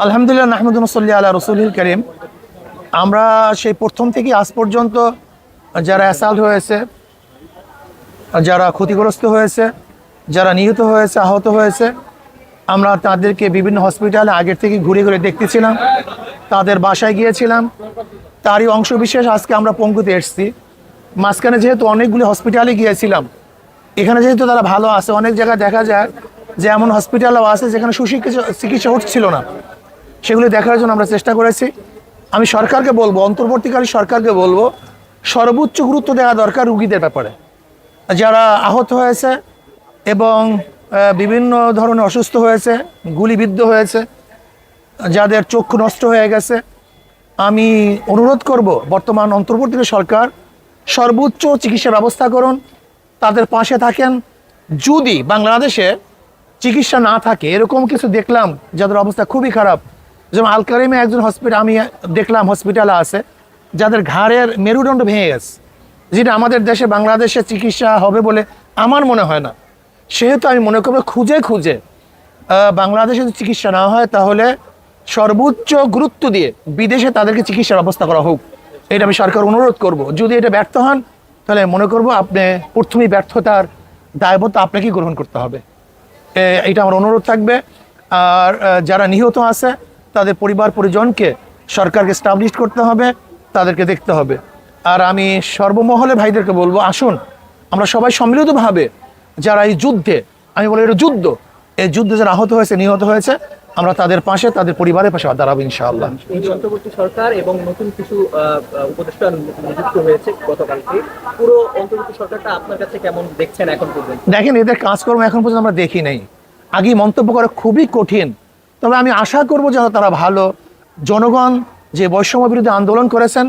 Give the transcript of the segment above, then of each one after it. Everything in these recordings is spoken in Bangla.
আলহামদুলিল্লাহ নাহমাদুহু ওয়া সাল্লি আলা রাসূলিল কারীম। আমরা সেই প্রথম থেকে আজ পর্যন্ত যারা অ্যাসাল্ট হয়েছে, যারা ক্ষতিগ্রস্ত হয়েছে, যারা নিহত হয়েছে, আহত হয়েছে, আমরা তাদেরকে বিভিন্ন হসপিটালে আগের থেকে ঘুরে ঘুরে দেখতেছিলাম, তাদের বাসায় গিয়েছিলাম। তারই অংশবিশেষ আজকে আমরা পঙ্গুতে এসেছি। মাঝখানে যেহেতু অনেকগুলি হসপিটালে গিয়েছিলাম, এখানে যেহেতু তারা ভালো আছে, অনেক জায়গায় দেখা যায় যে এমন হসপিটালও আছে যেখানে সুশিক্ষিত চিকিৎসা হচ্ছিল না, সেগুলি দেখার জন্য আমরা চেষ্টা করেছি। আমি সরকারকে বলবো, অন্তর্বর্তীকালী সরকারকে বলবো, সর্বোচ্চ গুরুত্ব দেওয়া দরকার রুগীদের ব্যাপারে, যারা আহত হয়েছে এবং বিভিন্ন ধরনের অসুস্থ হয়েছে, গুলিবিদ্ধ হয়েছে, যাদের চক্ষু নষ্ট হয়ে গেছে। আমি অনুরোধ করব বর্তমান অন্তর্বর্তীকালী সরকার সর্বোচ্চ চিকিৎসা ব্যবস্থা করুন, তাদের পাশে থাকেন। যদি বাংলাদেশে চিকিৎসা না থাকে, এরকম কিছু দেখলাম যাদের অবস্থা খুবই খারাপ, যেমন আল কারিমে একজন হসপিটাল আমি দেখলাম হসপিটালে আছে যাদের ঘাড়ের মেরুদণ্ড ভেঙে গেছে, যেটা আমাদের দেশে বাংলাদেশে চিকিৎসা হবে বলে আমার মনে হয় না। সেহেতু আমি মনে করবো খুঁজে খুঁজে বাংলাদেশে যদি চিকিৎসা না হয় তাহলে সর্বোচ্চ গুরুত্ব দিয়ে বিদেশে তাদেরকে চিকিৎসার ব্যবস্থা করা হোক, এটা আমি সরকার অনুরোধ করব। যদি এটা ব্যর্থ হন তাহলে মনে করব আপনি প্রথমেই ব্যর্থতার দায়বদ্ধ আপনাকেই গ্রহণ করতে হবে, এটা আমার অনুরোধ থাকবে। আর যারা নিহত আছে তাদের পরিবার পরিজনকে সরকারকে এস্টাবলিশ করতে হবে, তাদেরকে দেখতে হবে। আর আমি সর্বমহলে ভাইদেরকে বলবো, আসুন আমরা সবাই সম্মিলিতভাবে যারা এই যুদ্ধে, আমি বলি এটা যুদ্ধ, এই যুদ্ধে যারা আহত হয়েছে, নিহত হয়েছে, আমরা তাদের পাশে, তাদের পরিবারের পাশে দাঁড়াবো ইনশাআল্লাহ। এই অন্তর্বর্তী সরকার এবং নতুন কিছু উপদেষ্টা নিযুক্ত হয়েছে গতকালকে, পুরো অন্তর্বর্তী সরকারটা আপনার কাছে কেমন দেখছেন এখন পর্যন্ত? দেখেন, এদের কাজকর্ম এখন পর্যন্ত আমরা দেখি নাই, আগেই মন্তব্য করা খুবই কঠিন। তবে আমি আশা করব যেন তারা ভালো, জনগণ যে বৈষম্য বিরোধী আন্দোলন করেছেন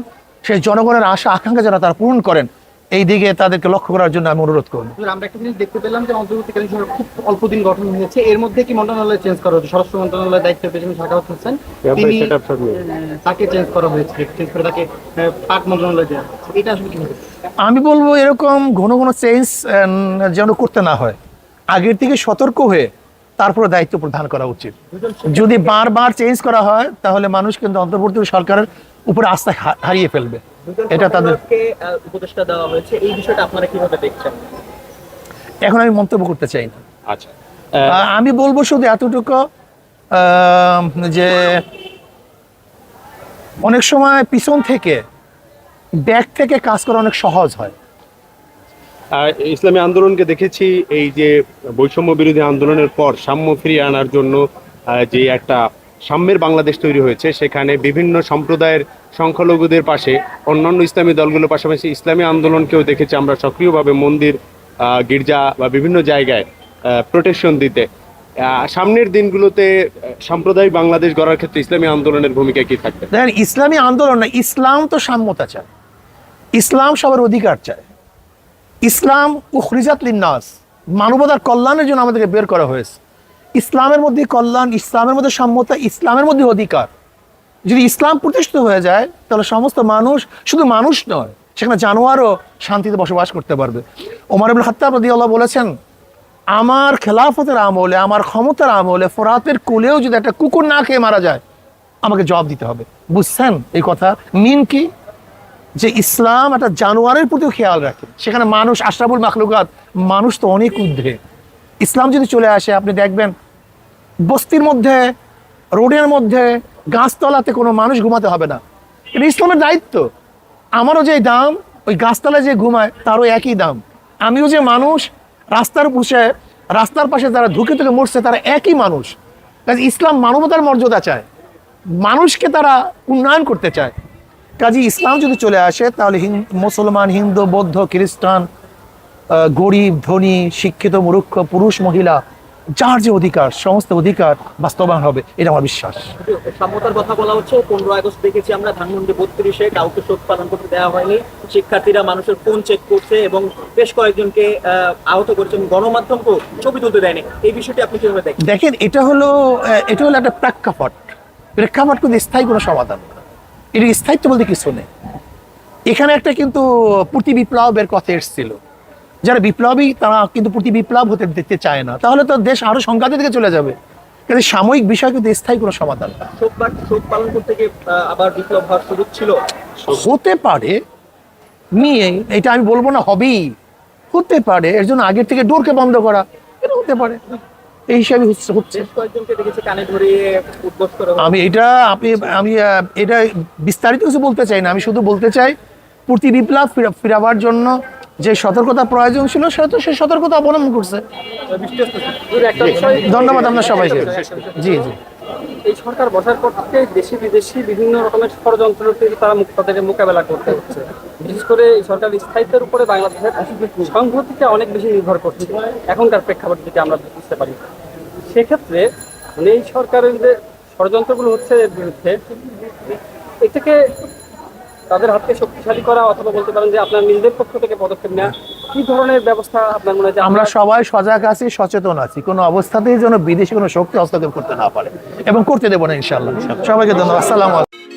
সেই জনগণের আশা আকাঙ্ক্ষা যেন তারা পূরণ করেন, এই দিকে তাদেরকে লক্ষ্য করার জন্য আমি অনুরোধ করব। আমরা একটা জিনিস দেখতে পেলাম যে অন্তর্বর্তীকালীন সরকার খুব অল্প দিন গঠন হয়েছে, এর মধ্যে কি মন্ত্রণালয় চেঞ্জ করা হয়েছে? স্বরাষ্ট্র মন্ত্রণালয়ের দায়িত্ব পেয়েছেন সাখাওয়াত হোসেন, তিনি তাকে চেঞ্জ করা হয়েছে, চেঞ্জ করে তাকে পাক মন্ত্রণালয় দেওয়া হয়েছে। এটা আসলে কিভাবে? আমি বলবো এরকম ঘন ঘন চেঞ্জ যেন করতে না হয়, আগের থেকে সতর্ক হয়ে তারপরে দায়িত্ব প্রদান করা উচিত। যদি বারবার চেঞ্জ করা হয় তাহলে মানুষ কিন্তু অন্তর্বর্তী সরকারের উপরে আস্থা হারিয়ে ফেলবে। এটা তাদেরকে উপদেষ্টা দেওয়া হয়েছে, এই বিষয়টা আপনারা কিভাবে দেখছেন? এখন আমি মন্তব্য করতে চাই না। আচ্ছা, আমি বলবো শুধু এতটুকু যে অনেক সময় পিছন থেকে, ব্যাক থেকে কাজ করা অনেক সহজ হয়। ইসলামী আন্দোলনকে দেখেছি এই যে বৈষম্য বিরোধী আন্দোলনের পর সাম্য ফিরিয়ে আনার জন্য যে একটা সাম্যের বাংলাদেশ তৈরি হয়েছে, সেখানে বিভিন্ন সম্প্রদায়ের সংখ্যালঘুদের পাশে অন্যান্য ইসলামী দলগুলোর পাশাপাশি ইসলামী আন্দোলনকেও দেখেছি আমরা সক্রিয়ভাবে মন্দির, গির্জা বা বিভিন্ন জায়গায় প্রোটেকশন দিতে। সামনের দিনগুলোতে সাম্প্রদায়িক বাংলাদেশ গড়ার ক্ষেত্রে ইসলামী আন্দোলনের ভূমিকা কি থাকবে? দেখেন, ইসলামী আন্দোলন না, ইসলাম তো সাম্যতা চায়, ইসলাম সবার অধিকার চায়। ইসলাম উখরিজাত লিন্নাস, মানবতার কল্যাণের জন্য আমাদেরকে বের করা হয়েছে। ইসলামের মধ্যে কল্যাণ, ইসলামের মধ্যে সাম্যতা, ইসলামের মধ্যে অধিকার। যদি ইসলাম প্রতিষ্ঠিত হয়ে যায় তাহলে সমস্ত মানুষ, শুধু মানুষ নয়, সেখানে জানোয়ারও শান্তিতে বসবাস করতে পারবে। ওমর ইবনে খাত্তাব রাদিয়াল্লাহু বলেছেন, আমার খেলাফতের আমলে, আমার ক্ষমতার আমলে ফোরাতের কোলেও যদি একটা কুকুর না খেয়ে মারা যায় আমাকে জবাব দিতে হবে। বুঝছেন এই কথা মিন কি? যে ইসলাম একটা জানোয়ারের প্রতিও খেয়াল রাখে, সেখানে মানুষ আশরাফুল মাখলুকাত, মানুষ তো অনেক ঊর্ধ্বে। ইসলাম যদি চলে আসে আপনি দেখবেন বস্তির মধ্যে, রোডের মধ্যে, গাছতলাতে কোনো মানুষ ঘুমাতে হবে না। এটা ইসলামের দায়িত্ব। আমারও যে দাম, ওই গাছতলায় যে ঘুমায় তারও একই দাম। আমিও যে মানুষ, রাস্তার পাশে যারা ধুকে ধুকে মরছে তারা একই মানুষ। কাজে ইসলাম মানবতার মর্যাদা চায়, মানুষকে তারা উন্নয়ন করতে চায়। কাজে ইসলাম যদি চলে আসে তাহলে মুসলমান, হিন্দু, বৌদ্ধ, খ্রিস্টান, গরিব, ধনী, শিক্ষিত, মূর্খ, পুরুষ, মহিলা, যার যে অধিকার, সমস্ত অধিকার বাস্তবায়ন হবে, এটা আমার বিশ্বাস। সাম্যতার কথা বলা হচ্ছে, 15 আগস্ট দেখেছি আমরা ধানমন্ডি 32-এ কাউকে শোক পালন করতে দেওয়া হয়নি, শিক্ষার্থীরা মানুষের ফোন চেক করছে এবং বেশ কয়েকজনকে আহত করেছেন, গণমাধ্যমকেও ছবি তুলতে দেয়নি। এই বিষয়টি আপনি কিভাবে দেখেন? দেখেন, এটা হলো একটা প্রেক্ষাপট কিন্তু স্থায়ী কোনো সমাধান না। এটা স্থায়িত্ব বলতে কিছু নেই। এখানে একটা কিন্তু প্রতি বিপ্লবের কথা এসেছিল, যারা বিপ্লবী তারা কিন্তু প্রতি বিপ্লব হতে দিতে চায় না, তাহলে তো দেশ আরো সংঘাতের দিকে চলে যাবে। কিন্তু সাময়িক বিষয় কিন্তু স্থায়ী কোনো সমাধান না। শোক পালন করতে গিয়ে আবার বিপ্লব হওয়ার সুযোগ ছিল। হতে পারে, নিয়ে এটা আমি বলবো না হবেই, হতে পারে। এর জন্য আগের থেকে ডোরকে বন্ধ করা, এটা হতে পারে, এই হিসাবে হচ্ছে। বেশ কয়েকজনকে দেখেছি কানে ধরিয়ে উদ্বোস করা হয়। আমি এটা বিস্তারিত কিছু বলতে চাই না, আমি শুধু বলতে চাই প্রতি বিপ্লব ফিরাবার জন্য যে সতর্কতা প্রয়োজন ছিল সেটা তো সে সতর্কতা অবলম্বন করছে। একটা বিষয়, ধন্যবাদ আপনার সবাইকে। জি জি। এই সরকার বসার পর থেকে দেশি বিদেশি বিভিন্ন রকমের ষড়যন্ত্র থেকে তাদের মোকাবেলা করতে হচ্ছে। বিশেষ করে এই সরকারের স্থায়িত্বের উপরে বাংলাদেশের সংহতিটা অনেক বেশি নির্ভর করছে এখনকার প্রেক্ষাপট থেকে আমরা বুঝতে পারি। সেক্ষেত্রে এই সরকারের যে ষড়যন্ত্রগুলো হচ্ছে এর বিরুদ্ধে, এটাকে তাদের হাতকে শক্তিশালী করা, অথবা বলতে পারেন যে আপনার নিজেদের পক্ষ থেকে পদক্ষেপ নেওয়া, কি ধরনের ব্যবস্থা আপনার মনে হয় যে আমরা সবাই সজাগ আছি, সচেতন আছি, কোনো অবস্থাতেই যেন বিদেশি কোনো শক্তি হস্তক্ষেপ করতে না পারে এবং করতে দেবো না ইনশাআল্লাহ। সবাইকে ধন্যবাদ। আসসালামু আলাইকুম।